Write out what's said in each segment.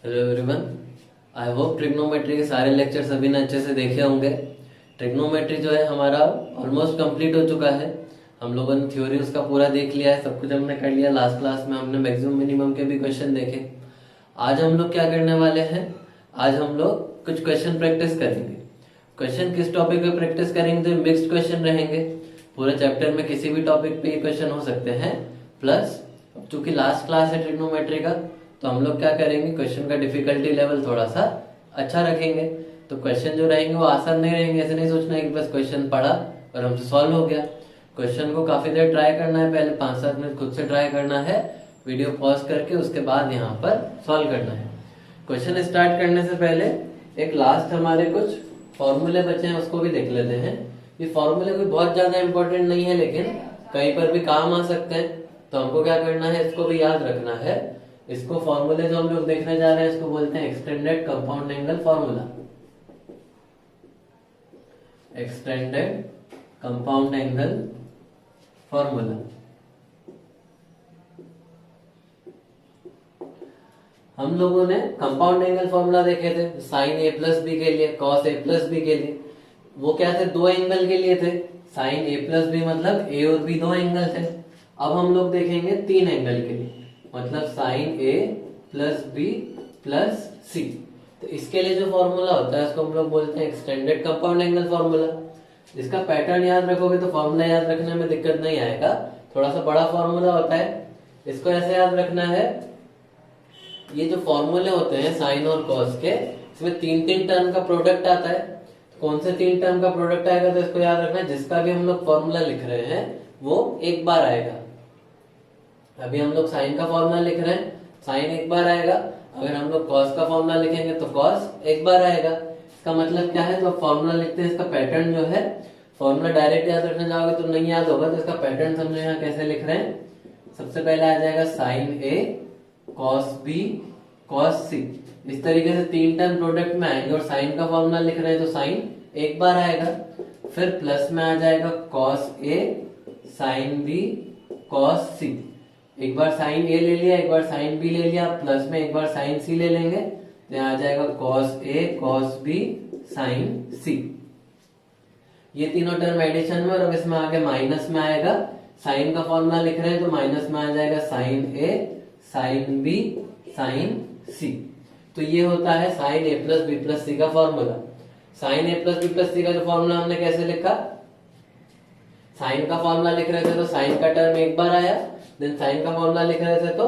Hello everyone. I hope trigonometry के सारे lecture सभी ने अच्छे से देखे होंगे। ट्रिग्नोमेट्री जो है हमारा ऑलमोस्ट कंप्लीट हो चुका है। हम लोगों ने थ्योरी उसका पूरा देख लिया है, सब कुछ हमने कर लिया। लास्ट क्लास में हमने मैक्सिमम मिनिमम के भी क्वेश्चन देखे। आज हम लोग क्या करने वाले हैं, आज हम लोग कुछ क्वेश्चन प्रैक्टिस करेंगे। क्वेश्चन किस टॉपिक पे प्रैक्टिस करेंगे तो मिक्स्ड क्वेश्चन रहेंगे। पूरे चैप्टर में किसी भी टॉपिक पे ये क्वेश्चन हो सकते हैं। प्लस चूंकि लास्ट क्लास है ट्रिग्नोमेट्री का, तो हम लोग क्या करेंगे, क्वेश्चन का डिफिकल्टी लेवल थोड़ा सा अच्छा रखेंगे। तो क्वेश्चन जो रहेंगे वो आसान नहीं रहेंगे। ऐसे नहीं सोचना है कि बस क्वेश्चन पढ़ा और हमसे सॉल्व हो गया। क्वेश्चन को काफी देर ट्राई करना है, पहले 5-7 मिनट खुद से ट्राई करना है, वीडियो पॉज करके उसके बाद यहाँ पर सॉल्व करना है। क्वेश्चन स्टार्ट करने से पहले एक लास्ट हमारे कुछ फॉर्मूले बचे हैं, उसको भी देख लेते हैं। ये फॉर्मूले कोई बहुत ज्यादा इंपॉर्टेंट नहीं है, लेकिन कहीं पर भी काम आ सकते हैं। तो हमको क्या करना है, इसको भी याद रखना है। इसको फॉर्मूले जो हम लोग देखने जा रहे हैं इसको बोलते हैं extended compound angle formula. Extended compound angle formula. हम लोगों ने कंपाउंड एंगल फॉर्मूला देखे थे साइन ए प्लस बी के लिए, कॉस ए प्लस बी के लिए। वो क्या थे, दो एंगल के लिए थे। साइन ए प्लस बी मतलब ए और बी दो एंगल थे। अब हम लोग देखेंगे तीन एंगल के लिए, मतलब साइन ए प्लस बी प्लस सी। तो इसके लिए जो फॉर्मूला होता है उसको हम लोग बोलते हैं एक्सटेंडेड कंपाउंड एंगल फॉर्मूला। इसका पैटर्न याद रखोगे तो फॉर्मूला याद रखने में दिक्कत नहीं आएगा। थोड़ा सा बड़ा फॉर्मूला होता है, इसको ऐसे याद रखना है। ये जो फॉर्मूले होते हैं साइन और कॉस के, इसमें 3-3 टर्म का प्रोडक्ट आता है। कौन से 3 टर्म का प्रोडक्ट आएगा, तो इसको याद रखना है। जिसका भी हम लोग फॉर्मूला लिख रहे हैं वो एक बार आएगा। अभी हम लोग साइन का फॉर्मूला लिख रहे हैं, साइन एक बार आएगा। अगर हम लोग कॉस का फॉर्मूला लिखेंगे तो कॉस एक बार आएगा। इसका मतलब क्या है, जब फॉर्मूला लिखते हैं इसका पैटर्न जो है, फॉर्मूला डायरेक्ट याद रखने जाओगे तो नहीं याद होगा। तो इसका पैटर्न समझो यहाँ कैसे लिख रहे हैं। सबसे पहले आ जाएगा साइन ए कॉस बी कॉस सी। इस तरीके से 3 टर्म प्रोडक्ट में आएंगे। और साइन का फॉर्मूला लिख रहे हैं तो साइन एक बार आएगा। फिर प्लस में आ जाएगा cos A sine B cos सी। एक बार साइन ए ले लिया, एक बार साइन बी ले लिया, प्लस में एक बार साइन सी ले लेंगे तो यहाँ आ जाएगा cos A cos B sign सी। ये तीनों टर्म एडिशन में, और अब इसमें आगे माइनस में आएगा। साइन का फॉर्मूला लिख रहे हैं तो माइनस में आ जाएगा साइन ए साइन बी साइन सी। तो ये होता है साइन ए प्लस बी प्लस सी का फॉर्मूला। साइन ए प्लस बी प्लस सी का जो फॉर्मूला हमने कैसे लिखा, साइन का फॉर्मूला लिख रहे थे तो साइन का टर्म एक बार आया। देन साइन का फॉर्मूला लिख रहे थे तो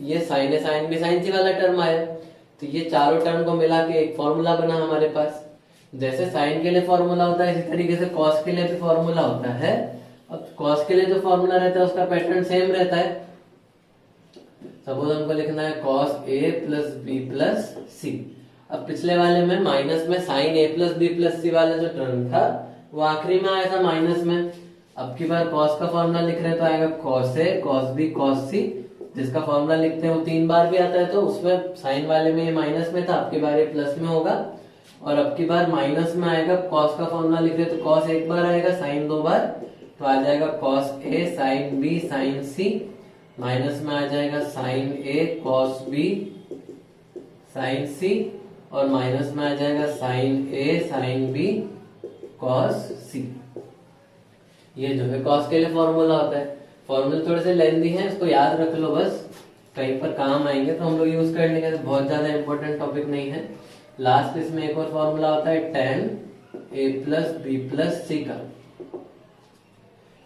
ये साइन ए साइन बी साइन सी वाला टर्म आया। तो ये चारों टर्म को मिला के एक फॉर्मूला बना हमारे पास। जैसे साइन के लिए फॉर्मूला होता है, इसी तरीके से कॉस के लिए भी फॉर्मूला होता है। अब कॉस के लिए जो फॉर्मूला रहता है उसका पैटर्न सेम रहता है। सपोज हमको लिखना है cos A plus B plus सी। अब पिछले वाले में माइनस में साइन ए प्लस बी प्लस सी वाला जो टर्म था वो आखिरी में आया था माइनस में। अब की बार कॉस का फॉर्मूला लिख रहे हैं तो आएगा cos A cos B cos सी। जिसका फॉर्मूला लिखते हैं वो 3 बार भी आता है, तो उसमें साइन वाले में ये माइनस में था, अब की बार ये प्लस में होगा। और अब की बार माइनस में आएगा। कॉस का फॉर्मूला लिख रहे हैं तो कॉस एक बार आएगा, साइन 2 बार, तो आ जाएगा cos A sine B sign C. Minus में आ जाएगा साइन ए कॉस बी साइन सी, और माइनस में आ जाएगा साइन ए साइन बी कॉस सी। ये जो है कॉस के लिए फॉर्मूला होता है। फॉर्मूले थोड़े से लेंदी हैं, इसको याद रख लो, बस कहीं पर काम आएंगे तो हम लोग यूज कर लेंगे। बहुत ज्यादा इंपॉर्टेंट टॉपिक नहीं है। लास्ट इसमें एक और फॉर्मूला होता है tan a plus B plus C का।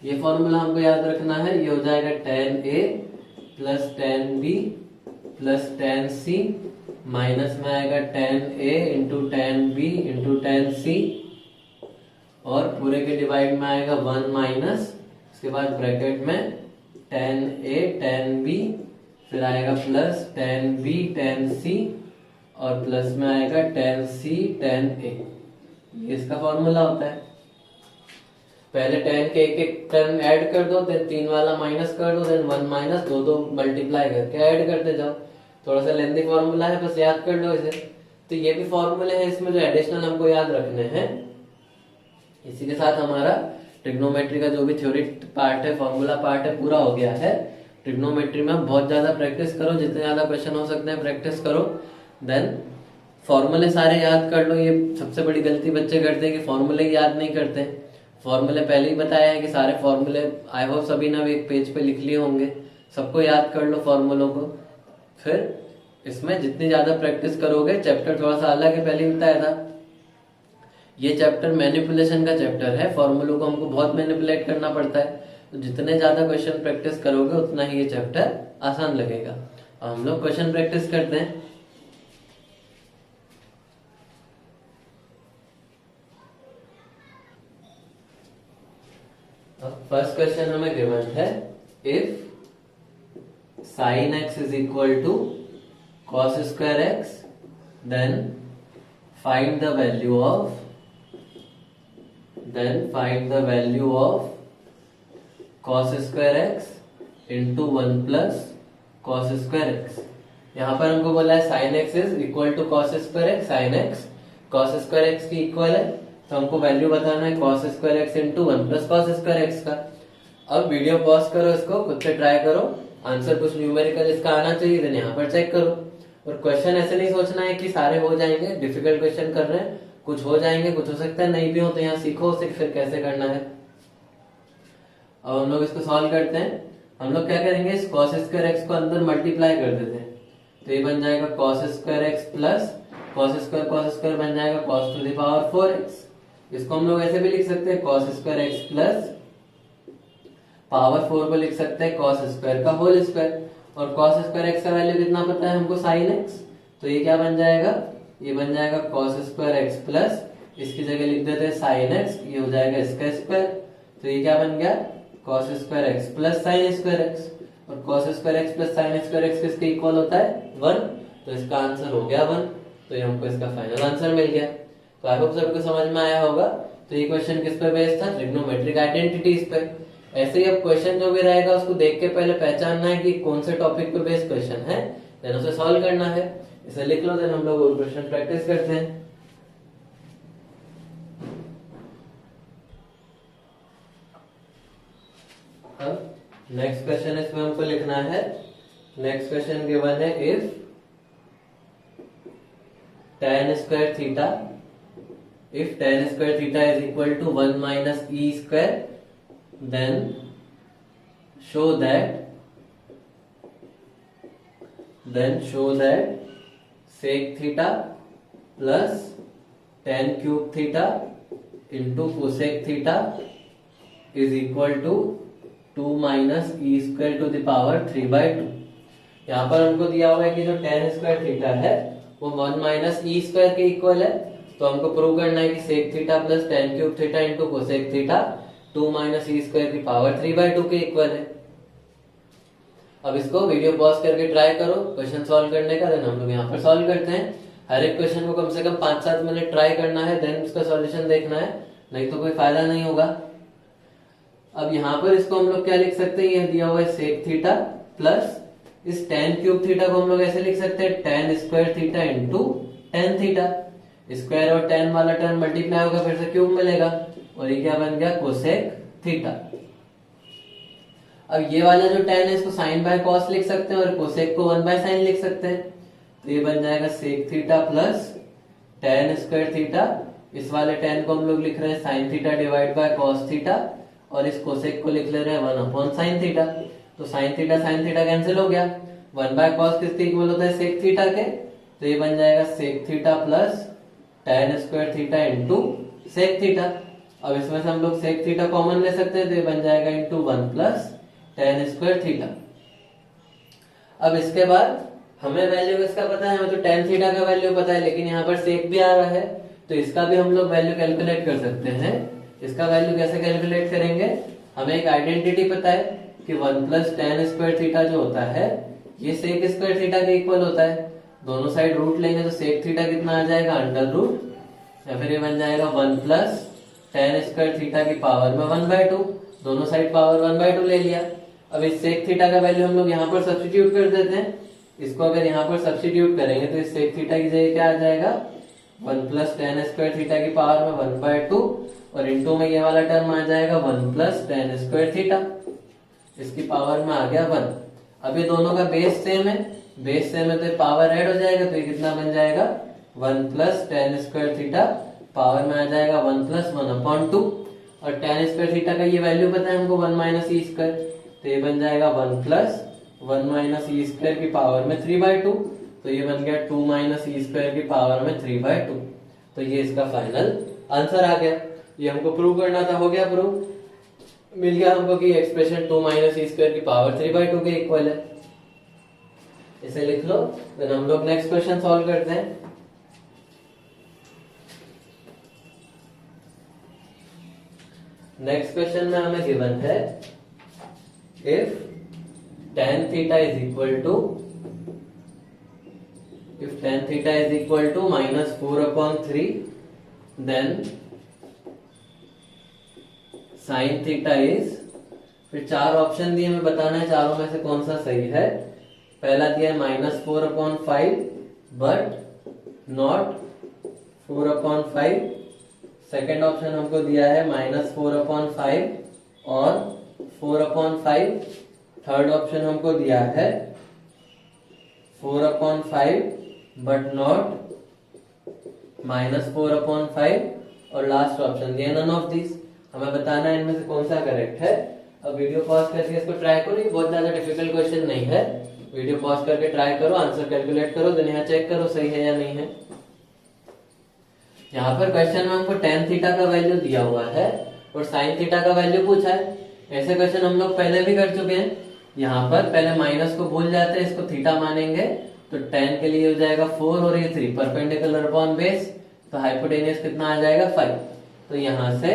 ये फॉर्मूला हमको याद रखना है। ये हो जाएगा tan a plus tan b plus tan c, minus में आएगा tan a into tan b into tan c, और पूरे के डिवाइड में आएगा 1 माइनस, उसके बाद ब्रैकेट में tan a tan b, फिर आएगा plus tan b tan c, और प्लस में आएगा tan c tan a। ये इसका फॉर्मूला होता है। पहले tan के एक एक टर्म ऐड कर दो, देन 3 वाला माइनस कर दो, देन 1 माइनस, 2 मल्टीप्लाई करके ऐड करते जाओ। थोड़ा सा लेंथी फॉर्मूला है, बस याद कर लो इसे। तो ये भी फॉर्मूले हैं इसमें जो एडिशनल हमको याद रखने हैं। इसी के साथ हमारा ट्रिग्नोमेट्री का जो भी थ्योरी पार्ट है, फॉर्मूला पार्ट है, पूरा हो गया है। ट्रिग्नोमेट्री में बहुत ज्यादा प्रैक्टिस करो, जितने ज्यादा क्वेश्चन हो सकते हैं प्रैक्टिस करो। देन फॉर्मूले सारे याद कर लो। ये सबसे बड़ी गलती बच्चे करते हैं कि फॉर्मूले याद नहीं करते। फॉर्मूले पहले ही बताया है कि सारे फॉर्मूले आई होप सभी ने एक पेज पे लिख लिए होंगे, सबको याद कर लो फॉर्मूलों को। फिर इसमें जितनी ज्यादा प्रैक्टिस करोगे, चैप्टर थोड़ा सा अलग है, पहले ही बताया था, ये चैप्टर मैनिपुलेशन का चैप्टर है, फॉर्मूलों को हमको बहुत मैनिपुलेट करना पड़ता है, तो जितने ज्यादा क्वेश्चन प्रैक्टिस करोगे उतना ही ये चैप्टर आसान लगेगा। अब हम लोग क्वेश्चन प्रैक्टिस करते हैं। फर्स्ट क्वेश्चन हमें गिवन है, if sine x is equal to cos square x then find the value of cos square x into 1 plus cos square x. यहाँ पर हमको बोला है sine x is equal to cos square x, sine x cos square x की equal है, तो हमको value बताना है cos square x into 1 plus cos square x का। अब वीडियो पॉज करो, इसको खुद से ट्राई करो, आंसर कुछ न्यूमेरिकल इसका आना चाहिए, देन यहाँ पर चेक करो। और क्वेश्चन ऐसे नहीं सोचना है कि सारे हो जाएंगे, डिफिकल्ट क्वेश्चन कर रहे हैं, कुछ हो जाएंगे, कुछ हो सकता है नहीं भी हो, तो यहाँ सीखो फिर कैसे करना है। अब हम लोग इसको सॉल्व करते हैं। हम लोग क्या करेंगे, इस cos स्क्वायर एक्स को अंदर मल्टीप्लाई कर देते हैं, तो ये बन जाएगा cos square x plus cos square बन जाएगा cos to the power 4x। इसको हम लोग ऐसे भी लिख सकते हैं, cos square x plus power 4 को लिख सकते हैं cos स्क्वायर का होल स्क्वायर, और cos स्क्वायर एक्स का वैल्यू कितना पता है हमको, sin x, तो ये क्या बन जाएगा, ये बन जाएगा cos स्क्वायर एक्स प्लस, इसकी जगह लिख देते हैं sin x, ये हो जाएगा इसका स्क्वायर, तो ये क्या बन गया cos square x plus sin square x, और cos square x plus sin square x किसके इक्वल होता है 1, तो इसका आंसर हो गया 1, तो ये हमको इसका फाइनल आंसर मिल गया। तो आई होप सबको समझ में आया होगा। तो ये क्वेश्चन किस पे बेस्ड था, ट्रिग्नोमेट्रिक आइडेंटिटीज पे। ऐसे ही अब क्वेश्चन जो भी रहेगा उसको देख के पहले पहचानना है कि कौन से टॉपिक पे बेस्ड क्वेश्चन है, देन उसे सॉल्व करना है। इसे लिख लो, देन हम लोग वो क्वेश्चन प्रैक्टिस करते हैं। अब नेक्स्ट क्वेश्चन इसमें हमको लिखना है, नेक्स्ट क्वेश्चन गिवन है, if tan square theta is equal to 1 minus e square, then show that sec theta plus tan cube theta into cosec theta is equal to 2 minus e square to the power 3/2। यहाँ पर हमको दिया हुआ है कि जो tan square theta है वो 1 माइनस ई स्क्वायर के इक्वल है, तो हमको प्रूव करना है कि sec theta plus tan cube theta into cosec theta 2 minus E square की पावर 3/2 के इक्वल है। अब इसको वीडियो पॉज करके ट्राई करो क्वेश्चन सॉल्व करने का, देन हम लोग यहाँ पर सॉल्व करते हैं। हर एक क्वेश्चन को कम से कम 5-7 मिनट ट्राई करना है, देन उसका सॉल्यूशन देखना है, नहीं तो कोई फायदा नहीं होगा। अब यहाँ पर इसको हम लोग क्या लिख सकते हैं, ये दिया हुआ है सेक थीटा प्लस इस tan क्यूब थीटा को हम लोग ऐसे लिख सकते हैं tan square theta into tan theta, square और tan वाला टर्म मल्टीप्लाई होगा, फिर से क्यूब मिलेगा, और ये क्या बन गया कोसेक थीटा। अब ये वाला जो tan है इसको sin बाय cos लिख सकते हैं, और कोसेक को 1 बाय sin लिख सकते हैं, तो ये बन जाएगा sec theta plus tan square theta, इस वाले tan को हम लोग लिख रहे हैं sin theta divide by cos theta, और इस कोसेक को लिख ले रहे हैं 1/sin थीटा, तो sin थीटा कैंसिल हो गया, 1 बाय cos किसके इक्वल होता है सेक थीटा के, तो ये बन जाएगा sec theta plus tan square theta into sec theta. अब इसमें से हम लोग सेक थीटा कॉमन ले सकते हैं, तो ये बन जाएगा into 1 plus tan square theta. अब इसके बाद हमें वैल्यू किसका पता है, हमें तो tan थीटा का वैल्यू पता है, लेकिन यहाँ पर सेक भी आ रहा है, तो इसका भी हम लोग वैल्यू कैलकुलेट कर सकते हैं। इसका वैल्यू कैसे कैलकुलेट करेंगे, हमें एक आइडेंटिटी पता है कि 1 प्लस tan स्क्वायर थीटा जो होता है ये सेक स्क्वायर थीटा के इक्वल होता है, दोनों साइड रूट लेंगे तो सेक थीटा कितना आ जाएगा अंडर रूट, या फिर ये बन जाएगा 1 प्लस tan स्क्वायर थीटा की पावर में 1/2, दोनों साइड पावर 1/2 ले लिया। अब इस सेक थीटा का वैल्यू हम लोग यहाँ पर सब्स्टिट्यूट कर देते हैं, इसको अगर यहाँ पर सब्स्टिट्यूट करेंगे तो इस सेक थीटा की जगह क्या आ जाएगा 1 प्लस tan स्क्वायर थीटा की पावर में 1/2, और इंटू में ये वाला टर्म आ जाएगा 1 प्लस tan स्क्वायर थीटा, इसकी पावर में आ गया 1। अब ये दोनों का बेस सेम है, बेस सेम है तो पावर ऐड हो जाएगा, तो ये कितना बन जाएगा 1 plus tan square theta, power में आ जाएगा 1 प्लस 1/2, और टेन स्क्वायर थीटा का ये वैल्यू पता है हमको 1 माइनस ई स्क्वायर, तो ये बन जाएगा 1 प्लस 1 माइनस ई स्क्वायर की पावर में 3/2, तो ये बन गया 2 माइनस ई स्क्वायर की पावर में 3/2। तो ये इसका फाइनल आंसर आ गया। ये हमको प्रूव करना था, हो गया प्रूव, मिल गया हमको कि एक्सप्रेशन 2 माइनस ई स्क्वायर की पावर 3/2 के इक्वल है। इसे लिख लो। फिर हम लोग नेक्स्ट क्वेश्चन सॉल्व करते हैं। नेक्स्ट क्वेश्चन में हमें गिवन है if tan theta is equal to -4/3 then sin theta is, फिर चार ऑप्शन दिए, हमें बताना है चारों में से कौन सा सही है। पहला दिया है -4/5 बट नॉट 4/5। सेकेंड ऑप्शन हमको दिया है -4/5 और 4/5। थर्ड ऑप्शन हमको दिया है 4/5 बट नॉट -4/5, और लास्ट ऑप्शन दिया नन ऑफ दिस। हमें बताना है इनमें से कौन सा करेक्ट है। अब वीडियो पॉज करके इसको ट्राई करो, ये बहुत ज्यादा डिफिकल्ट क्वेश्चन नहीं है। वीडियो पॉज करके ट्राई करो, आंसर कैलकुलेट करो, देन यहाँ चेक करो सही है या नहीं है। यहाँ पर क्वेश्चन में हमको tan थीटा का वैल्यू दिया हुआ है और sin थीटा का वैल्यू पूछा है। ऐसे क्वेश्चन हम लोग पहले भी कर चुके हैं। यहाँ पर पहले माइनस को भूल जाते हैं, इसको थीटा मानेंगे, तो tan के लिए हो जाएगा 4 और ये 3 परपेंडिकुलर अपॉन बेस, तो हाइपोटेनियस कितना आ जाएगा 5। तो यहाँ से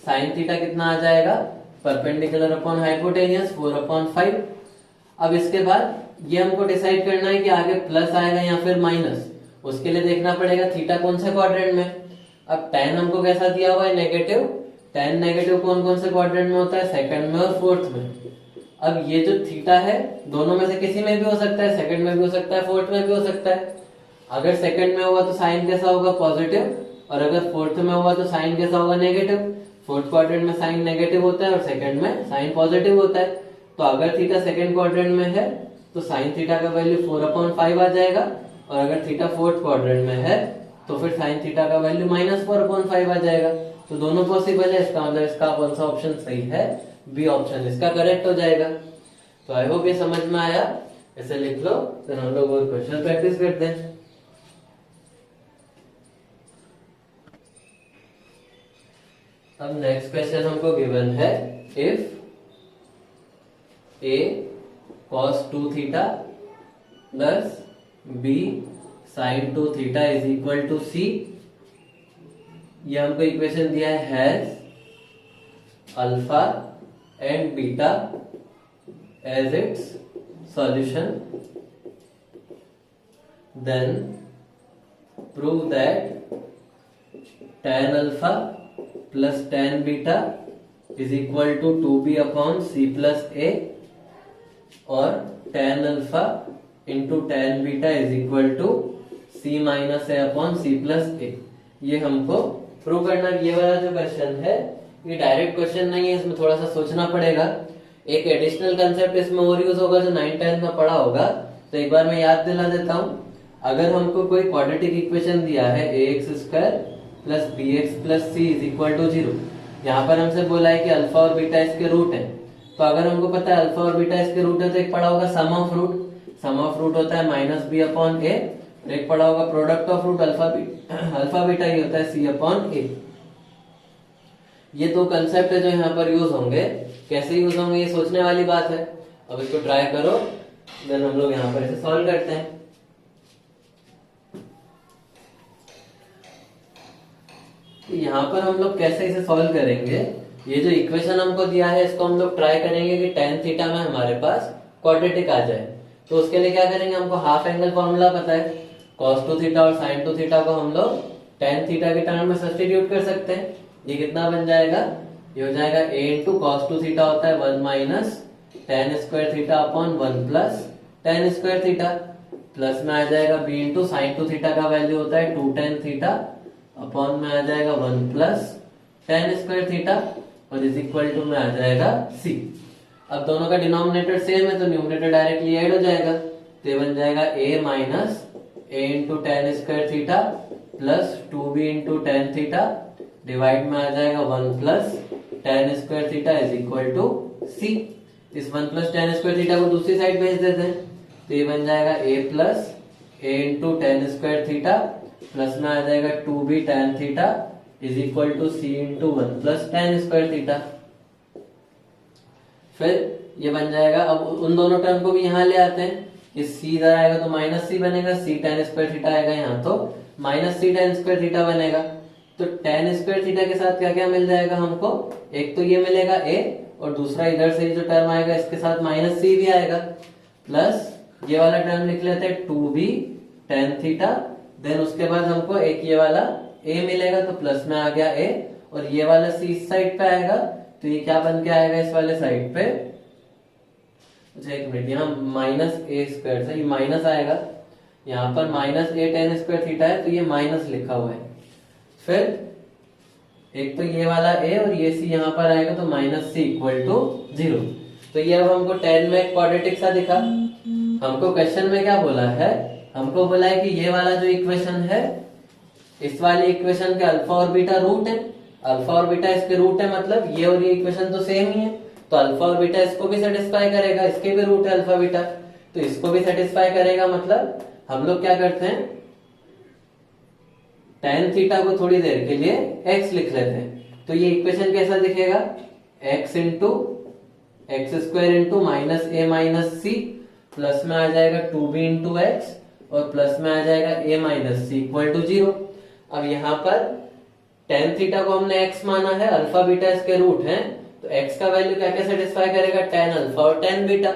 sin थीटा कितना आ जाएगा परपेंडिकुलर अपॉन हाइपोटेनियस 4/5। अब इसके बाद ये हमको डिसाइड करना है कि आगे प्लस आएगा या फिर माइनस। उसके लिए देखना पड़ेगा थीटा कौन से क्वाड्रेंट में। अब tan हमको कैसा दिया हुआ है नेगेटिव, tan नेगेटिव कौन कौन से क्वाड्रेंट में होता है, सेकंड में और फोर्थ में। अब ये जो थीटा है दोनों में से किसी में भी हो सकता है, सेकंड में भी हो सकता है, फोर्थ में भी हो सकता है। अगर सेकंड में हुआ तो साइन कैसा होगा पॉजिटिव, और अगर फोर्थ में हुआ तो साइन कैसा होगा नेगेटिव। फोर्थ क्वाड्रेंट में साइन नेगेटिव होता है और सेकंड में साइन पॉजिटिव होता है। तो अगर थीटा सेकंड क्वाड्रेंट में है तो साइन थीटा का वैल्यू 4/5 आ जाएगा, और अगर थीटा फोर्थ क्वाड्रेंट में है तो फिर साइन थीटा का वैल्यू -4/5 आ जाएगा। तो दोनों पॉसिबल है, इसका मतलब इसका कौन सा ऑप्शन सही है, बी ऑप्शन इसका करेक्ट हो जाएगा। तो आई होप ये समझ में आया। इसे लिख लो, फिर हम लोग और क्वेश्चन प्रैक्टिस करते हैं। अब नेक्स्ट क्वेश्चन हमको गिवन है if a cos 2 theta plus b sin 2 theta is equal to c। ये हमको इक्वेशन दिया है has alpha and beta as its solution, then prove that tan alpha plus tan beta is equal to 2b/c plus a, और tan alpha into tan beta is equal to c minus a/c plus a। ये हमको prove करना। ये वाला जो question है ये direct question नहीं है, इसमें थोड़ा सा सोचना पड़ेगा। एक एडिशनल कंसेप्ट इसमें और यूज होगा जो 9th 10th में पढ़ा होगा, तो एक बार मैं याद दिला देता हूँ। अगर हमको कोई क्वाड्रेटिक इक्वेशन दिया है ax² plus bx plus c is equal to 0, यहाँ पर हमसे बोला है कि अल्फा और बीटा इसके रूट है। तो अगर हमको पता है अल्फा और बीटा इसके रूट है तो एक पढ़ा होगा sum of root. Sum of root होता है -b/a, एक पढ़ा होगा product of root alpha beta ही होता है c/a। ये दो कंसेप्ट है जो यहाँ पर यूज होंगे। कैसे यूज होंगे ये सोचने वाली बात है। अब इसको ट्राई करो, देन हम लोग यहाँ पर इसे सॉल्व करते हैं। यहाँ पर हम लोग कैसे इसे सॉल्व करेंगे, ये जो इक्वेशन हमको दिया है इसको हम लोग ट्राई करेंगे कि tan थीटा में हमारे पास क्वाड्रेटिक आ जाए। तो उसके लिए क्या करेंगे, हमको हाफ एंगल फॉर्मूला पता है। cos 2 थीटा और sin 2 थीटा को हम लोग tan थीटा के टर्म में सब्स्टिट्यूट कर सकते हैं। ये कितना बन जाएगा, ये हो जाएगा a इंटू cos 2 थीटा होता है 1 minus tan square theta upon 1 plus tan square theta, plus में आ जाएगा b इंटू साइन 2 थीटा का वैल्यू होता है 2 tan थीटा अपॉन में आ जाएगा 1 प्लस tan स्क्वायर थीटा, और इज इक्वल टू में आ जाएगा c। अब दोनों का डिनोमिनेटर सेम है तो न्यूमरेटर डायरेक्टली ऐड हो जाएगा। तो ये बन जाएगा a minus a into tan square theta plus 2b into tan theta divide में आ जाएगा 1 plus tan square theta is equal to c। इस 1 प्लस टेन स्क्वायर थीटा को दूसरी साइड भेज देते हैं, तो ये बन जाएगा a plus a into tan square theta plus में आ जाएगा 2b tan theta is equal to c into 1 plus tan square theta. फिर ये बन जाएगा, अब उन दोनों टर्म को भी यहाँ ले आते हैं, ये c इधर आएगा तो माइनस c बनेगा, c टेन स्क्वायर थीटा आएगा यहाँ तो minus c ten square theta बनेगा। तो टेन स्क्वायर थीटा के साथ क्या क्या मिल जाएगा हमको, एक तो ये मिलेगा a और दूसरा इधर से जो टर्म आएगा इसके साथ माइनस c भी आएगा, प्लस ये वाला टर्म लिख लेते हैं 2b टेन थीटा, देन उसके बाद हमको एक ये वाला a मिलेगा तो प्लस में आ गया a, और ये वाला c इस साइड पे आएगा तो ये क्या बन के आएगा इस वाले साइड पे, अच्छा एक मिनट, यहाँ माइनस ए स्क्वायर था, ये माइनस आएगा, यहाँ पर माइनस ए टेन स्क्वायर थीटा है तो ये माइनस लिखा हुआ है। फिर एक तो ये वाला a और ये c यहाँ पर आएगा तो माइनस c इक्वल टू 0। तो ये अब हमको टेन में क्वाड्रेटिक सा दिखा। हमको क्वेश्चन में क्या बोला है, हमको बोला है कि ये वाला जो इक्वेशन है इस वाले इक्वेशन के अल्फा और बीटा रूट है, अल्फा और बीटा इसके रूट है, मतलब ये और ये इक्वेशन तो सेम ही है, तो अल्फा और बीटा इसको भी सेटिस्फाई करेगा, इसके भी रूट है अल्फा बीटा तो इसको भी सेटिस्फाई करेगा। मतलब हम लोग क्या करते हैं, टेन थीटा को थोड़ी देर के लिए x लिख लेते हैं, तो ये इक्वेशन कैसा दिखेगा, x into x square into minus A minus C plus में आ जाएगा 2b इंटू एक्स और प्लस में आ जाएगा a minus c equal to 0। अब यहाँ पर टेन थीटा को हमने x माना है, अल्फा बीटा इसके रूट हैं, तो x का वैल्यू क्या क्या सेटिस्फाई करेगा, टेन अल्फा और टेन बीटा।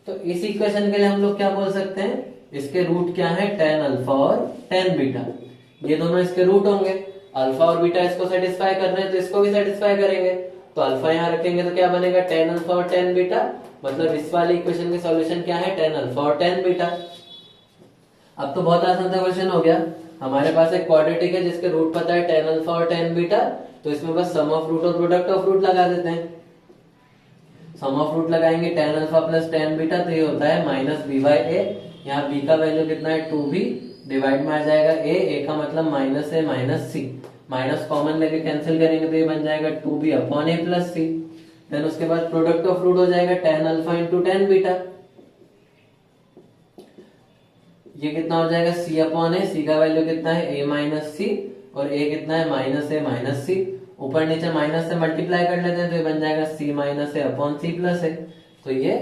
तो इस इक्वेशन के लिए हम लोग क्या बोल सकते हैं, इसके रूट क्या है, टेन अल्फा और टेन बीटा, ये दोनों इसके रूट होंगे, अल्फा और बीटा इसको सेटिस्फाई कर रहे हैं तो इसको भी सेटिस्फाई करेंगे, तो अल्फा यहाँ रखेंगे तो क्या बनेगा, टेन अल्फा और टेन बीटा, मतलब इस वाले इक्वेशन के सॉल्यूशन क्या है, टेन अल्फा और टेन बीटा। अब तो बहुत आसान सा क्वेश्चन हो गया, हमारे पास एक क्वाड्रेटिक है जिसके रूट पता है टेन अल्फा और टेन बीटा, तो इसमें बस सम ऑफ रूट और प्रोडक्ट ऑफ रूट लगा देते हैं। सम ऑफ रूट लगाएंगे ten alpha plus tan beta, तो ये होता है माइनस बी बाई ए, यहाँ बी का वैल्यू कितना है 2b, डिवाइड में आ जाएगा ए का मतलब minus A minus C, minus common लेके कैंसिल करेंगे तो ये बन जाएगा 2b अपॉन ए प्लस सी, देन उसके बाद प्रोडक्ट ऑफ रूट हो जाएगा tan alpha into tan beta, ये कितना हो जाएगा c अपॉन ए, सी का वैल्यू कितना है a माइनस सी और a कितना है माइनस ए माइनस सी, ऊपर नीचे माइनस से मल्टीप्लाई कर लेते हैं तो ये बन जाएगा c minus A upon C plus ए। तो ये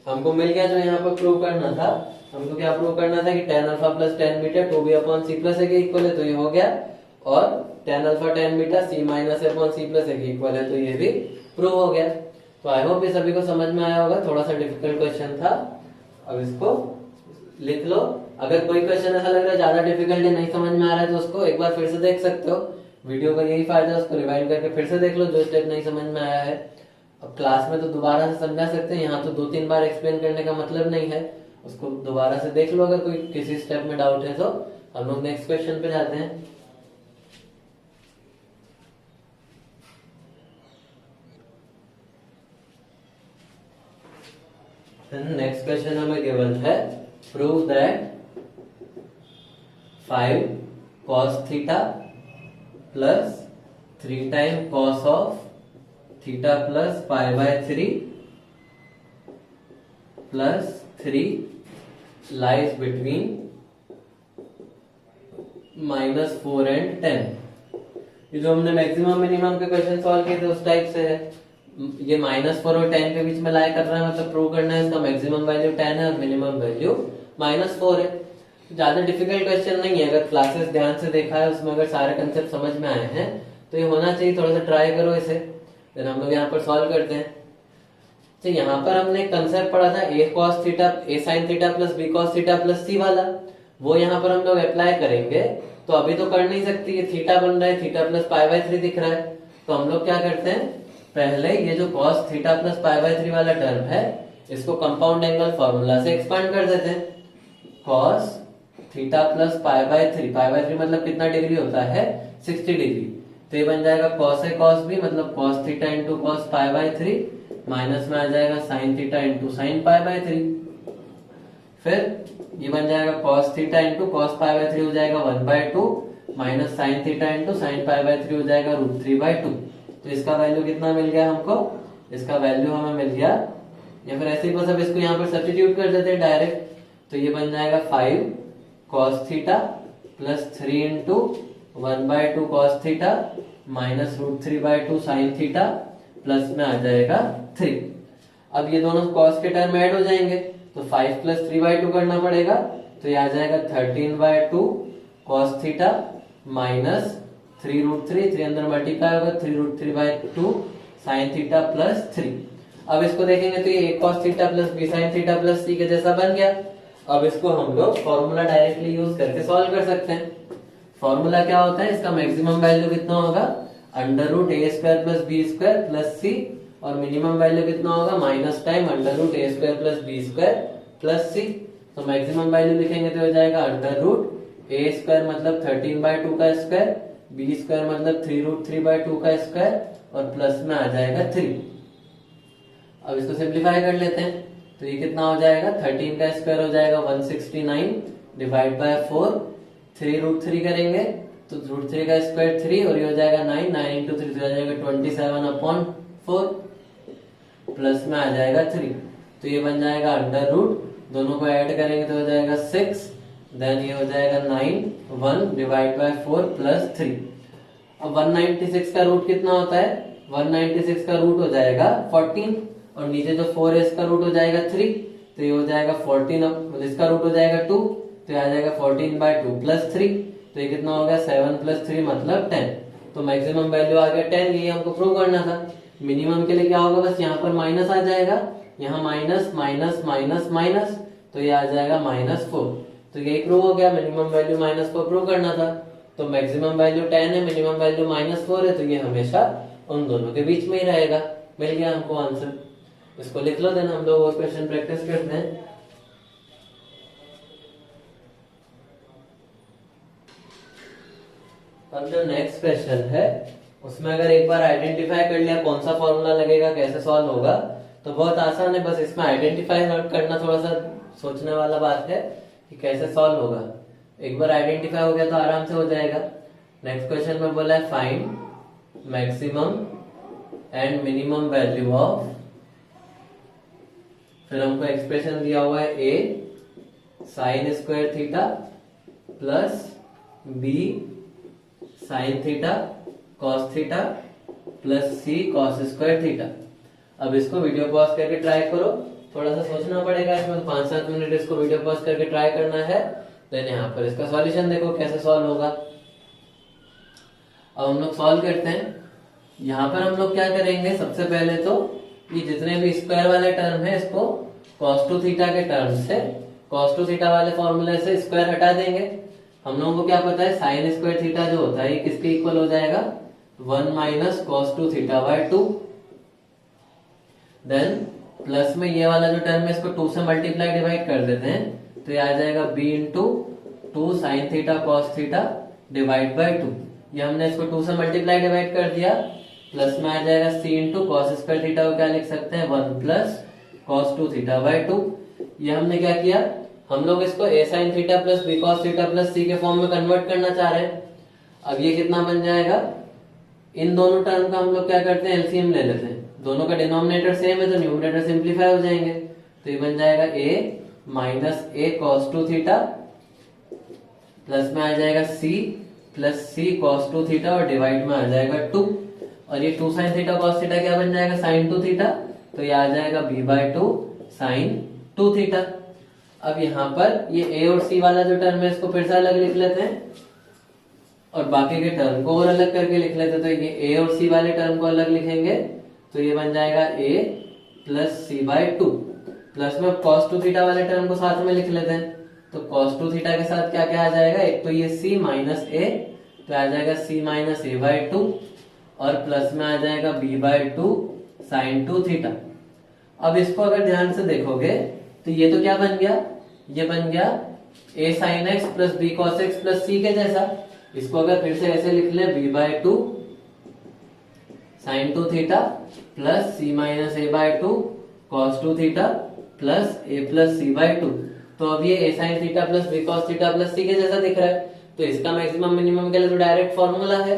हमको मिल गया जो यहाँ पर प्रूव करना था, हमको क्या प्रूव करना था कि tan alpha plus tan beta 2b upon C plus A के इक्वल है, तो ये हो गया, और tan alpha tan beta c minus A upon C plus A के इक्वल है, तो ये भी प्रूव हो गया। तो आई होप ये सभी को समझ में आया होगा, थोड़ा सा डिफिकल्ट क्वेश्चन था, अब इसको लिख लो। अगर कोई क्वेश्चन ऐसा लग रहा है ज्यादा डिफिकल्ट है, नहीं समझ में आ रहा है, तो उसको एक बार फिर से देख सकते हो, वीडियो का यही फायदा है, उसको रिवाइंड करके फिर से देख लो जो स्टेप नहीं समझ में आया है। अब क्लास में तो दोबारा से समझा सकते हैं, यहाँ तो 2-3 बार एक्सप्लेन करने का मतलब नहीं है, उसको दोबारा से देख लो, अगर कोई किसी स्टेप में डाउट है तो। हम लोग नेक्स्ट क्वेश्चन पे जाते हैं। नेक्स्ट क्वेश्चन हमें गिवन है, prove that 5 cos theta plus 3 time cos of theta plus pi by 3 plus 3 lies between -4 and 10। ये जो हमने मैक्सिमम मिनिमम के क्वेश्चन सॉल्व किए थे उस टाइप से है। ये -4 और 10 के बीच में लाई कर रहा है, मतलब प्रूव करना है इसका मैक्सिमम वैल्यू 10 है और मिनिमम वैल्यू -4 है। ज्यादा डिफिकल्ट क्वेश्चन नहीं है, अगर क्लासेस ध्यान से देखा है, उसमें अगर सारे कंसेप्ट समझ में आए हैं तो ये होना चाहिए। थोड़ा सा ट्राई करो इसे, फिर हम लोग यहाँ पर सॉल्व करते हैं। तो यहाँ पर हमने कंसेप्ट पढ़ा था a cos theta a sin theta plus b cos theta plus c वाला, वो यहाँ पर हम लोग अप्लाई करेंगे। तो अभी तो कर नहीं सकती, ये थीटा बन रहा है, थीटा प्लस पाई बाय 3 दिख रहा है, तो हम लोग क्या करते हैं, पहले ये जो cos theta plus pi by 3 वाला टर्म है इसको कंपाउंड एंगल फॉर्मूला से एक्सपांड कर देते हैं। cos theta plus pi by 3 मतलब कितना डिग्री होता है, 60 डिग्री, तो ये बन जाएगा cos a cos b मतलब cos theta into cos pi by 3 minus में आ जाएगा sin theta into sin pi by 3। फिर ये बन जाएगा cos theta into cos pi by 3 हो जाएगा 1/2 minus sin theta into sin pi by 3 हो जाएगा √3/2। तो इसका वैल्यू कितना मिल गया हमको, इसका वैल्यू हमें मिल गया, या फिर ऐसे ही बस अब इसको यहाँ पर सब्स्टिट्यूट कर देते हैं डायरेक्ट। तो ये बन जाएगा 5 cos theta plus 3 into 1/2 cos theta minus √3/2 sin theta plus में आ जाएगा 3। अब ये दोनों cos के टर्म ऐड हो जाएंगे तो 5 प्लस 3/2 करना पड़ेगा, तो ये आ जाएगा 13/2 cos थीटा माइनस 3√3 अंदर मल्टीप्लाई होगा 3√3/2 sin थीटा प्लस 3। अब इसको देखेंगे तो ये a cos theta plus b sin theta plus c के जैसा बन गया। अब इसको हम लोग फॉर्मूला डायरेक्टली यूज करके सॉल्व कर सकते हैं। फॉर्मूला क्या होता है, इसका मैक्सिमम वैल्यू कितना होगा, √a² plus b² plus c, और मिनिमम वैल्यू कितना होगा, minus time √a² plus b² plus c। तो मैक्सिमम वैल्यू लिखेंगे तो हो जाएगा √a² मतलब 13/2 का स्क्वायर, b² मतलब 3√3/2 का स्क्वायर, और प्लस में आ जाएगा 3। अब इसको सिंप्लीफाई कर लेते हैं तो ये कितना हो जाएगा, 13 का स्क्वायर हो जाएगा 169 डिवाइड बाय 4, 3√3 करेंगे तो √3 का स्क्वायर 3 और ये हो जाएगा 9, 9 इंटू 3 हो जाएगा 27/4 प्लस में आ जाएगा 3। तो ये बन जाएगा अंडर रूट, दोनों को ऐड करेंगे तो हो जाएगा 6, देन ये हो जाएगा 9 1 डिवाइड बाय 4 प्लस 3। अब 196 का रूट कितना होता है, 196 का रूट हो जाएगा 14, और नीचे जो 4 है इसका रूट हो जाएगा 3, तो ये हो जाएगा 14, अब इसका रूट हो जाएगा 2, तो ये आ जाएगा 14/2 प्लस 3, तो ये कितना होगा 7 प्लस 3 मतलब 10। तो मैक्सिमम वैल्यू आ गया 10, ये हमको प्रूव करना था। मिनिमम के लिए क्या होगा, बस यहाँ पर माइनस आ जाएगा, यहाँ माइनस माइनस माइनस माइनस, तो ये आ जाएगा -4। तो यही प्रूव हो गया, मिनिमम वैल्यू -4 प्रूव करना था। तो मैक्सिमम वैल्यू 10 है, मिनिमम वैल्यू -4 है, तो ये हमेशा उन दोनों के बीच में ही रहेगा। मिल गया हमको आंसर। इसको लिख लो, देन हम लोग वो क्वेश्चन प्रैक्टिस करते हैं। अब जो नेक्स्ट क्वेश्चन है उसमें अगर एक बार आइडेंटिफाई कर लिया कौन सा फॉर्मूला लगेगा, कैसे सॉल्व होगा, तो बहुत आसान है। बस इसमें आइडेंटिफाई करना थोड़ा सा सोचने वाला बात है कि कैसे सॉल्व होगा। एक बार आइडेंटिफाई हो गया तो आराम से हो जाएगा। नेक्स्ट क्वेश्चन में बोला है find maximum and minimum value of, फिर हमको एक्सप्रेशन दिया हुआ है a sin square theta plus b sin theta cos theta plus c cos square theta. अब इसको वीडियो पॉज करके ट्राई करो, थोड़ा सा सोचना पड़ेगा इसमें, 5-7 मिनट इसको वीडियो पॉज करके ट्राई करना है। देन यहाँ पर इसका सॉल्यूशन देखो कैसे सॉल्व होगा। अब हम लोग सॉल्व करते हैं। यहाँ पर हम लोग क्या करेंगे, सबसे पहले तो ये जितने भी स्क्वायर वाले टर्म है इसको cos 2 थीटा के टर्म से, cos 2 थीटा वाले फॉर्मूले से स्क्वायर हटा देंगे। हम लोगों को क्या पता है sin स्क्वायर थीटा जो होता है ये किसके इक्वल हो जाएगा, 1 माइनस cos 2 थीटा बाय 2। देन प्लस में ये वाला जो टर्म है इसको 2 से मल्टीप्लाई डिवाइड कर देते हैं, तो ये आ जाएगा b into 2 sine theta cos theta divide by 2। ये हमने इसको 2 से मल्टीप्लाई डिवाइड कर दिया, प्लस में आ जाएगा c into cos square theta को क्या लिख सकते हैं, 1 प्लस cos 2 थीटा बाय 2। ये हमने क्या किया, हम लोग इसको a sin theta plus b cos theta plus c के फॉर्म में कन्वर्ट करना चाह रहे हैं। अब ये कितना बन जाएगा, इन दोनों टर्म का हम लोग क्या करते हैं, एलसीएम ले लेते हैं। दोनों का डिनोमिनेटर सेम है तो न्यूमरेटर सिंप्लीफाई हो जाएंगे, तो ये बन जाएगा a minus a cos 2 theta plus में आ जाएगा c plus c cos 2 theta और डिवाइड में आ जाएगा 2, और ये 2 sin थीटा cos थीटा क्या बन जाएगा, sin 2 थीटा, तो ये आ जाएगा b/2 sin 2 थीटा। अब यहाँ पर ये a और c वाला जो टर्म है इसको फिर से अलग लिख लेते हैं और बाकी के टर्म को और अलग करके लिख लेते हैं। तो ये a और c वाले टर्म को अलग लिखेंगे तो ये बन जाएगा a प्लस c/2, प्लस में cos 2 थीटा वाले टर्म को साथ में लिख लेते हैं। तो cos 2 थीटा के साथ क्या क्या आ जाएगा, एक तो ये c माइनस a, तो आ जाएगा c माइनस a/2, और प्लस में आ जाएगा b/2 sin 2 थीटा। अब इसको अगर ध्यान से देखोगे तो ये तो क्या बन गया, ये बन गया a sin x plus b cos x plus c के जैसा। इसको अगर फिर से ऐसे लिख ले, b/2 sin 2 theta plus c minus a/2 cos 2 theta plus a plus c/2। तो अब ये a sin theta plus b cos theta plus c के जैसा दिख रहा है। तो इसका मैक्सिमम मिनिमम के लिए तो डायरेक्ट फॉर्मूला है,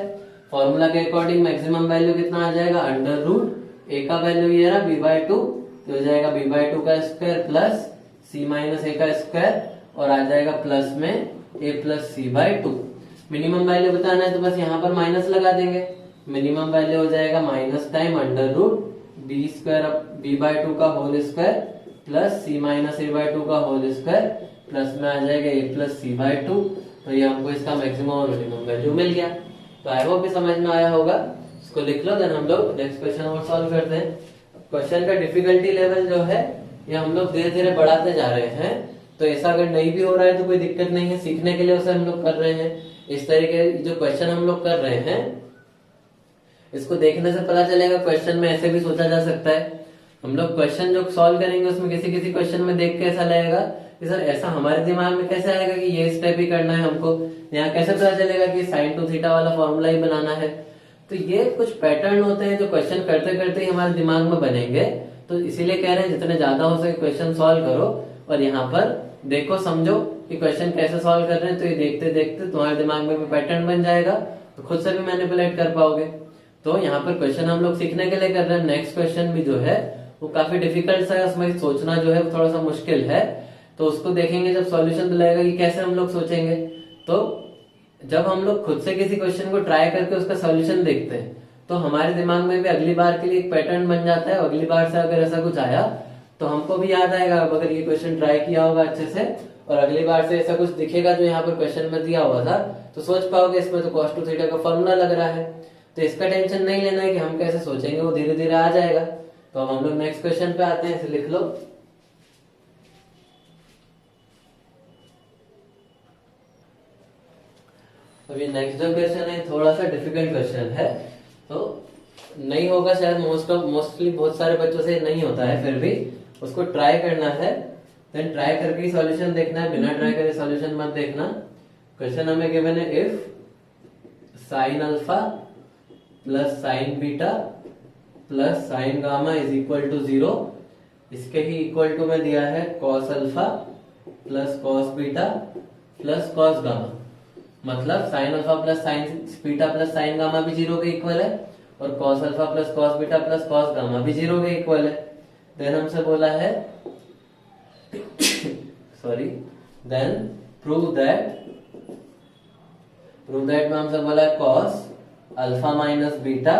फॉर्मूला के अकॉर्डिंग मैक्सिमम वैल्यू कितना आ जाएगा, अंडर रूट a का वैल्यू ये रहा b/2, तो हो जाएगा b/2 का square plus c minus a का स्क्वायर और आ जाएगा प्लस में a plus c/2। Minimum value बताना है तो बस यहाँ पर माइनस लगा देंगे, मिनिमम वैल्यू हो जाएगा minus time under root b square b/2 का whole square plus c minus a/2 का होल स्क्वायर प्लस में आ जाएगा a प्लस c/2। तो ये हमको इसका मैक्सिमम और मिनिमम वैल्यू मिल गया। तो आई होप समझ में आया होगा, इसको लिख लो, देन हम लोग नेक्स्ट क्वेश्चन और सॉल्व करते हैं। क्वेश्चन का डिफिकल्टी लेवल जो है ये हम लोग धीरे धीरे बढ़ाते जा रहे हैं, तो ऐसा अगर नहीं भी हो रहा है तो कोई दिक्कत नहीं है, सीखने के लिए उसे हम लोग कर रहे हैं। इस तरीके जो क्वेश्चन हम लोग कर रहे हैं इसको देखने से पता चलेगा, क्वेश्चन में ऐसे भी सोचा जा सकता है। हम लोग क्वेश्चन जो सॉल्व करेंगे उसमें किसी किसी क्वेश्चन में देख के ऐसा लगेगा कि सर ऐसा हमारे दिमाग में कैसे आएगा कि ये स्टेप ही करना है हमको, यहाँ कैसे पता चलेगा कि साइन टू थीटा वाला फॉर्मूला ही बनाना है। तो ये कुछ पैटर्न होते हैं जो क्वेश्चन करते करते ही हमारे दिमाग में बनेंगे। तो इसीलिए कह रहे हैं जितने ज्यादा हो सके क्वेश्चन सॉल्व करो और यहाँ पर देखो समझो कि क्वेश्चन कैसे सॉल्व कर रहे हैं, तो ये देखते देखते तुम्हारे दिमाग में भी पैटर्न बन जाएगा, तो खुद से भी मैनिपुलेट कर पाओगे। तो यहाँ पर क्वेश्चन हम लोग सीखने के लिए कर रहे हैं। नेक्स्ट क्वेश्चन भी जो है वो काफी डिफिकल्ट सा है, उसमें सोचना जो है थोड़ा सा मुश्किल है, तो उसको देखेंगे जब सॉल्यूशन दिलाएगा कि कैसे हम लोग सोचेंगे। तो जब हम लोग खुद से किसी क्वेश्चन को ट्राई करके उसका सॉल्यूशन देखते हैं तो हमारे दिमाग में भी अगली बार के लिए एक पैटर्न बन जाता है। अगली बार से अगर ऐसा कुछ आया तो हमको भी याद आएगा, अगर ये क्वेश्चन ट्राई किया होगा अच्छे से और अगली बार से ऐसा कुछ दिखेगा जो यहाँ पर क्वेश्चन में दिया हुआ था तो सोच पाओगे इसमें तो cos 2 थीटा का फॉर्मूला लग रहा है। तो इसका टेंशन नहीं लेना है कि हम कैसे सोचेंगे, वो धीरे धीरे आ जाएगा। तो अब हम लोग नेक्स्ट क्वेश्चन पे आते हैं, इसे लिख लो। अभी नेक्स्ट जो क्वेश्चन है थोड़ा सा डिफिकल्ट क्वेश्चन है, तो नहीं होगा शायद मोस्टली बहुत सारे बच्चों से नहीं होता है, फिर भी उसको ट्राई करना है। देन ट्राई करके ही सॉल्यूशन देखना है, बिना ट्राई करे सॉल्यूशन मत देखना। क्वेश्चन हमें गिवन है if sine alpha plus sine beta plus sine gamma is equal to 0, इसके ही इक्वल टू में दिया है cos alpha plus cos beta plus cos gamma, मतलब sine alpha plus sine beta plus sine gamma भी 0 के equal है और cos alpha plus cos beta plus cos gamma भी 0 के इक्वल है। देन हमसे बोला है सॉरी देन प्रूव दैट में हमसे बोला है cos alpha minus beta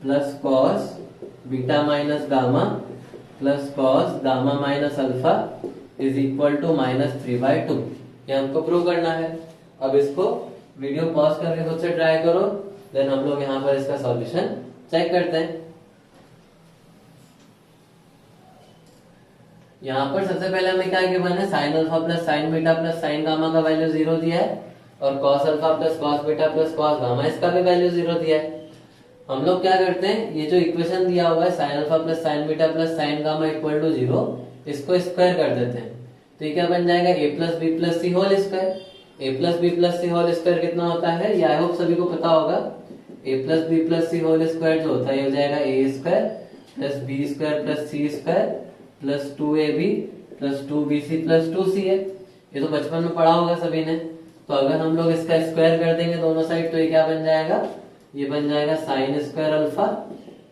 plus cos beta minus gamma plus cos gamma minus alpha is equal to -3/2। ये हमको प्रूव करना है। अब इसको वीडियो पॉज करके खुद से ट्राई करो, देन हम लोग यहाँ पर इसका सॉल्यूशन चेक करते हैं। यहाँ पर सबसे पहले हमें क्या गिवन है, sine alpha plus sine beta plus sine gamma का वैल्यू 0 दिया है और cos alpha plus cos beta plus cos gamma इसका भी वैल्यू 0 दिया है। हम लोग क्या करते हैं, ये जो इक्वेशन दिया हुआ है sine alpha plus sine beta plus sine gamma equal to 0, इसको स्क्वायर कर देते हैं। तो ये क्या बन जाएगा, a plus B plus c whole square. a plus B plus c whole square कितना होता है, ये आई होप सभी को पता होगा। a plus B plus c whole square जो होता है ये हो जाएगा a square plus b square plus c square plus 2ab plus 2bc plus 2c है। ये तो बचपन में पढ़ा होगा सभी ने। तो अगर हम लोग इसका स्क्वायर कर देंगे दोनों साइड तो ये क्या बन जाएगा, ये बन जाएगा sine square alpha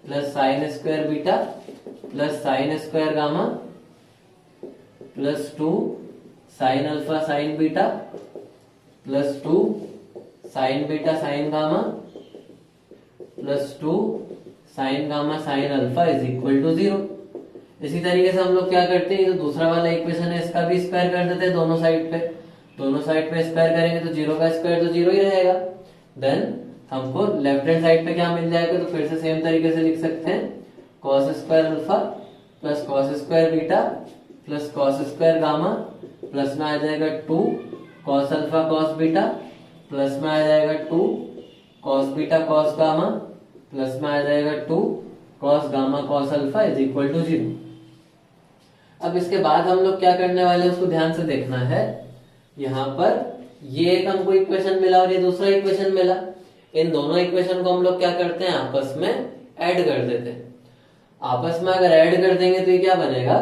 plus sine square beta plus sine square gamma plus 2 sine alpha sine beta plus 2 sine beta sine gamma plus 2 sine gamma sine alpha is equal to 0। इसी तरीके से हम लोग क्या करते हैं, जो दूसरा वाला इक्वेशन है इसका भी स्क्वायर कर देते हैं दोनों साइड पे। दोनों साइड पे स्क्वायर करेंगे तो 0 का स्क्वायर तो 0 ही रहेगा। देन हमको लेफ्ट हैंड साइड पे क्या मिल जाएगा, तो फिर से सेम तरीके से लिख सकते हैं cos square alpha plus cos square beta plus cos square gamma plus में आ जाएगा 2 cos alpha cos beta plus में आ जाएगा 2 cos beta cos gamma plus में आ जाएगा 2 cos gamma cos alpha is equal to 0। अब इसके बाद हम लोग क्या करने वाले हैं उसको ध्यान से देखना है। यहाँ पर ये एक हमको इक्वेशन मिला और ये दूसरा इक्वेशन मिला, इन दोनों इक्वेशन को हम लोग क्या करते हैं आपस में ऐड कर देते हैं। आपस में अगर ऐड कर देंगे तो ये क्या बनेगा,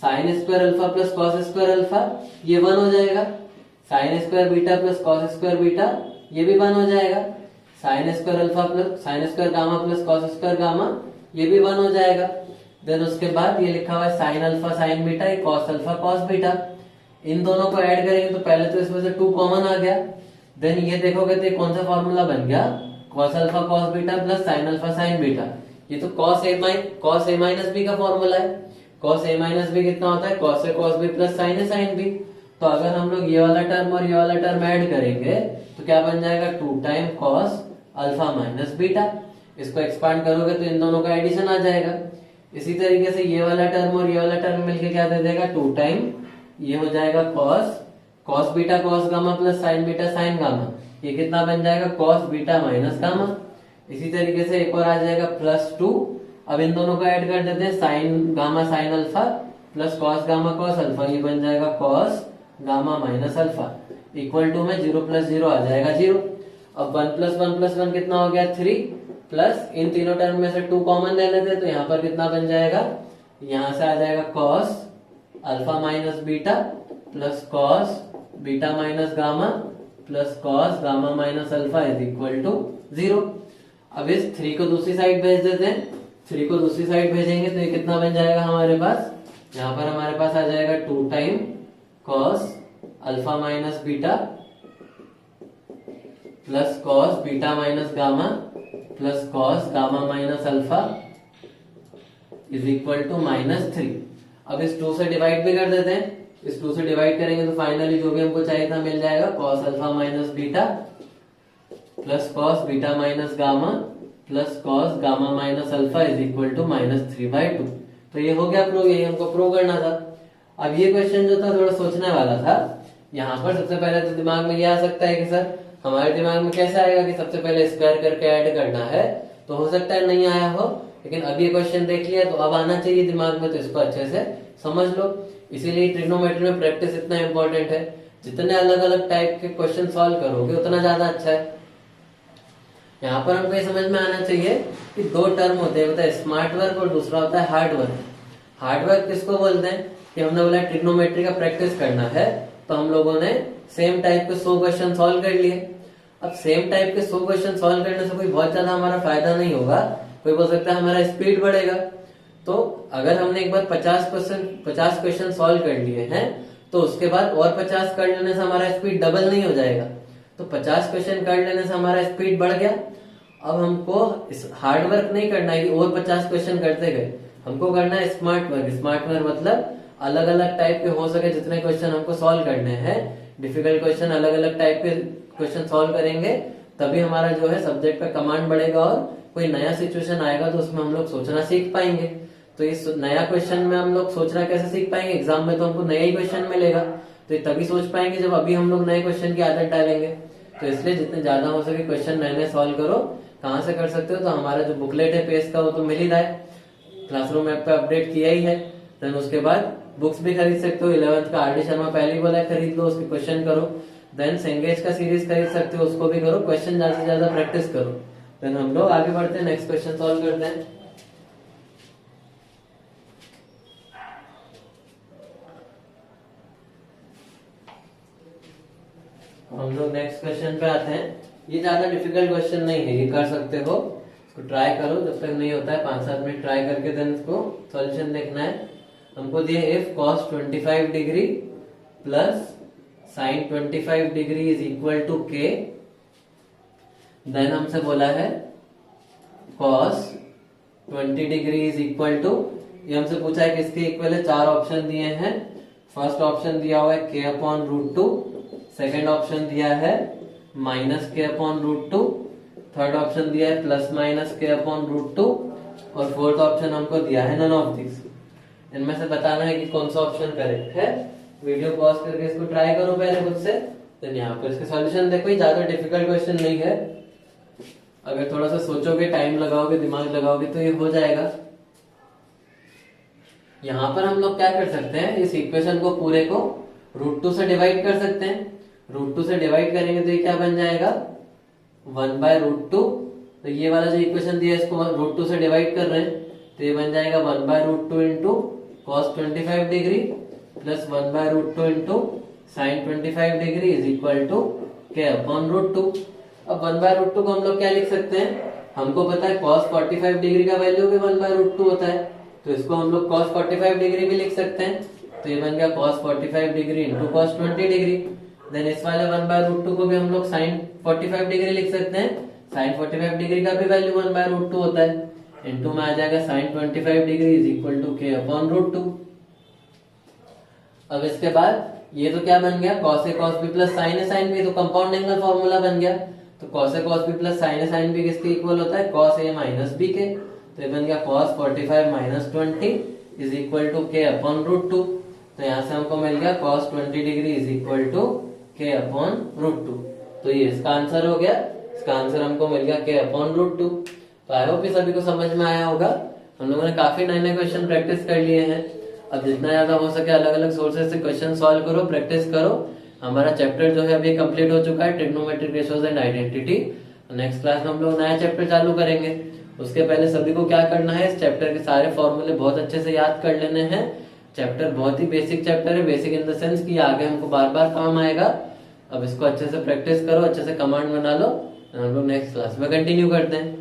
sign square alpha plus cos square alpha, ये 1 हो जाएगा। Sine square beta plus cos square beta, ये भी 1 हो जाएगा। Sine square alpha plus sine square gamma plus cos square gamma, ये भी 1 हो जाएगा। देन उसके बाद ये लिखा हुआ है साइन अल्फा साइन बीटा, ये कॉस अल्फा कॉस बीटा। इन दोनों को ऐड करेंगे तो पहले तो इसमें से 2 कॉमन आ गया। देन ये देखोगे तो कौन सा फॉर्मूला बन गया, cos alpha cos beta plus sign alpha sine beta. ये तो कॉस ए माइनस बी का फॉर्मूला है। कॉस ए माइनस बी कितना होता है, cos A cos B plus sign A sine B. तो अगर हम लोग ये वाला टर्म और ये वाला टर्म ऐड करेंगे तो क्या बन जाएगा, 2 time cos alpha minus beta. इसको एक्सपांड करोगे तो इन दोनों का एडिशन आ जाएगा। इसी तरीके से ये वाला टर्म और ये वाला टर्म मिलके क्या दे देगा, 2 टाइम ये हो जाएगा cos beta cos gamma plus sine beta sine gamma. ये कितना बन जाएगा, कॉस बीटा माइनस गामा। इसी तरीके से एक और आ जाएगा +2। अब इन दोनों को ऐड कर देते हैं, sine gamma sine alpha plus cos gamma cos alpha, ये बन जाएगा cos gamma minus alpha. Equal to में 0 + 0 आ जाएगा 0। अब 1 + 1 + 1 कितना हो गया, 3 प्लस इन तीनों टर्म में से 2 कॉमन ले लेते हैं तो यहाँ पर कितना बन जाएगा, यहाँ से आ जाएगा cos alpha minus beta plus cos beta minus gamma plus cos gamma minus alpha is equal to 0। अब इस 3 को दूसरी साइड भेज देते हैं। 3 को दूसरी साइड भेजेंगे तो ये कितना बन जाएगा हमारे पास, यहाँ पर हमारे पास आ जाएगा 2 time cos alpha minus beta plus cos beta minus gamma plus cos gamma minus alpha is equal to -3। अब इस 2 से डिवाइड भी कर देते हैं। इस 2 से डिवाइड करेंगे तो फाइनली जो भी हमको चाहिए था मिल जाएगा, cos alpha minus beta plus cos beta minus gamma plus cos gamma minus alpha is equal to -3/2। तो ये हो गया प्रूव, यही हमको प्रूव करना था। अब ये क्वेश्चन जो था थोड़ा सोचने वाला था। यहाँ पर सबसे पहले तो दिमाग में ये आ सकता है कि सर हमारे दिमाग में कैसे आएगा कि सबसे पहले स्क्वायर करके ऐड करना है, तो हो सकता है नहीं आया हो, लेकिन अब ये क्वेश्चन देख लिया तो अब आना चाहिए दिमाग में, तो इसको अच्छे से समझ लो। इसीलिए ट्रिग्नोमेट्री में प्रैक्टिस इतना इंपॉर्टेंट है। जितने अलग अलग टाइप के क्वेश्चन सॉल्व करोगे उतना ज्यादा अच्छा है। यहाँ पर हमको ये समझ में आना चाहिए कि 2 टर्म होते हैं, होता है स्मार्ट वर्क और दूसरा होता है हार्ड वर्क। हार्ड वर्क किसको बोलते हैं कि हमने बोला ट्रिग्नोमेट्री का प्रैक्टिस करना है, तो हम लोगों ने सेम टाइप के 100 क्वेश्चन सॉल्व कर लिए। अब सेम टाइप के 100 क्वेश्चन सॉल्व करने से कोई बहुत ज्यादा हमारा फायदा नहीं होगा। कोई बोल सकता है हमारा स्पीड बढ़ेगा। तो अगर हमने एक बार 50 क्वेश्चन सॉल्व कर लिए हैं तो उसके बाद और 50 कर लेने से हमारा स्पीड डबल नहीं हो जाएगा। तो 50 क्वेश्चन कर लेने से हमारा स्पीड बढ़ गया। अब हमको हार्ड वर्क नहीं करना है कि और 50 क्वेश्चन करते गए, हमको करना है स्मार्ट वर्क। स्मार्ट वर्क मतलब अलग अलग टाइप के हो सके जितने क्वेश्चन हमको सॉल्व करने हैं, डिफिकल्ट क्वेश्चन अलग अलग टाइप के क्वेश्चन सॉल्व करेंगे, तभी हमारा जो है सब्जेक्ट का कमांड बढ़ेगा और कोई नया सिचुएशन आएगा तो उसमें हम लोग सोचना सीख पाएंगे। तो इस नया क्वेश्चन में हम लोग सोचना कैसे सीख पाएंगे, एग्जाम में तो हमको नया ही क्वेश्चन मिलेगा, तो तभी सोच पाएंगे जब अभी हम लोग नए क्वेश्चन की आदत डालेंगे। तो इसलिए जितने ज्यादा हो सके क्वेश्चन नए नए सॉल्व करो। कहाँ से कर सकते हो, तो हमारा जो बुकलेट है पेज का वो तो मिल ही रहा है, क्लासरूम ऐप पे अपडेट किया ही है। देन उसके बाद बुक्स भी खरीद सकते हो। 11th का आर.डी. शर्मा पहले ही बोला है खरीद लो, उसके क्वेश्चन करो। देन सेंगेज का सीरीज खरीद सकते हो, उसको भी करो, क्वेश्चन ज्यादा से ज्यादा प्रैक्टिस करो। देन हम लोग आगे बढ़ते हैं, नेक्स्ट क्वेश्चन सॉल्व करते हैं। हम लोग नेक्स्ट क्वेश्चन पे आते हैं। ये ज्यादा डिफिकल्ट क्वेश्चन नहीं है, ये कर सकते हो, इसको ट्राई करो। जब तक नहीं होता है 5-7 मिनट ट्राई करके देन इसको सॉल्यूशन देखना है। हमको दिए if cos 25 degree plus sin 25 degree is equal to k, then हमसे बोला है cos 20 degree is equal to, ये हमसे पूछा है किसके इक्वल है। 4 ऑप्शन दिए हैं। फर्स्ट ऑप्शन दिया हुआ है k/√2, सेकेंड ऑप्शन दिया है -k/√2, थर्ड ऑप्शन दिया है +-k/√2 और फोर्थ ऑप्शन हमको दिया है नन ऑफ दिस। इनमें से बताना है कि कौन सा ऑप्शन करेक्ट है। वीडियो पॉज करके इसको ट्राई करो पहले खुद से, देन यहाँ पर इसके सॉल्यूशन देखो। ये ज्यादा डिफिकल्ट क्वेश्चन नहीं है, अगर थोड़ा सा सोचोगे, टाइम लगाओगे, दिमाग लगाओगे तो ये हो जाएगा। यहाँ पर हम लोग क्या कर सकते हैं, इस इक्वेशन को पूरे को √2 से डिवाइड कर सकते हैं। √2 से डिवाइड करेंगे तो ये क्या बन जाएगा 1/√2। तो ये वाला जो इक्वेशन दिया है इसको √2 से डिवाइड कर रहे हैं तो ये बन जाएगा 1/√2 into cos 25 degree plus 1/√2 into sine 25 degree is equal to k upon √2। अब 1/√2 को हम लोग क्या लिख सकते हैं, हमको पता है cos 45 डिग्री का वैल्यू भी 1/√2 होता है, तो इसको हम लोग cos 45 डिग्री भी लिख सकते हैं। तो ये बन गया cos 45 degree into cos 20 degree. Then इस वाले 1/√2 को भी हम लोग sin 45 डिग्री लिख सकते हैं, sin 45 डिग्री का भी वैल्यू 1/√2 होता है, इंटू में आ जाएगा sin 25 degree is equal to k upon √2। अब इसके बाद ये तो क्या बन गया, cos a cos b plus sin a sin b, तो कंपाउंड एंगल फॉर्मूला बन गया। तो cos a cos b plus sin a sin b किसके इक्वल होता है, cos a माइनस b के। तो ये बन गया cos 45 minus 20 is equal to k upon √2। तो यहाँ से हमको मिल गया cos 20 degree is equal to k upon √2। तो ये इसका आंसर हो गया, इसका आंसर हमको मिल गया k अपॉन √2। तो आई होप सभी को समझ में आया होगा। हम लोगों ने काफी नए नए क्वेश्चन प्रैक्टिस कर लिए हैं। अब जितना ज्यादा हो सके अलग अलग सोर्सेज से क्वेश्चन सॉल्व करो, प्रैक्टिस करो। हमारा चैप्टर जो है अभी कंप्लीट हो चुका है, trigonometric ratios and identity. Next class में हम लोग नया चैप्टर चालू करेंगे। उसके पहले सभी को क्या करना है, इस चैप्टर के सारे फॉर्मूले बहुत अच्छे से याद कर लेने हैं। चैप्टर बहुत ही बेसिक चैप्टर है, बेसिक इन द सेंस कि आगे हमको बार बार काम आएगा। अब इसको अच्छे से प्रैक्टिस करो, अच्छे से कमांड बना लो, हम लोग नेक्स्ट क्लास में कंटिन्यू करते हैं।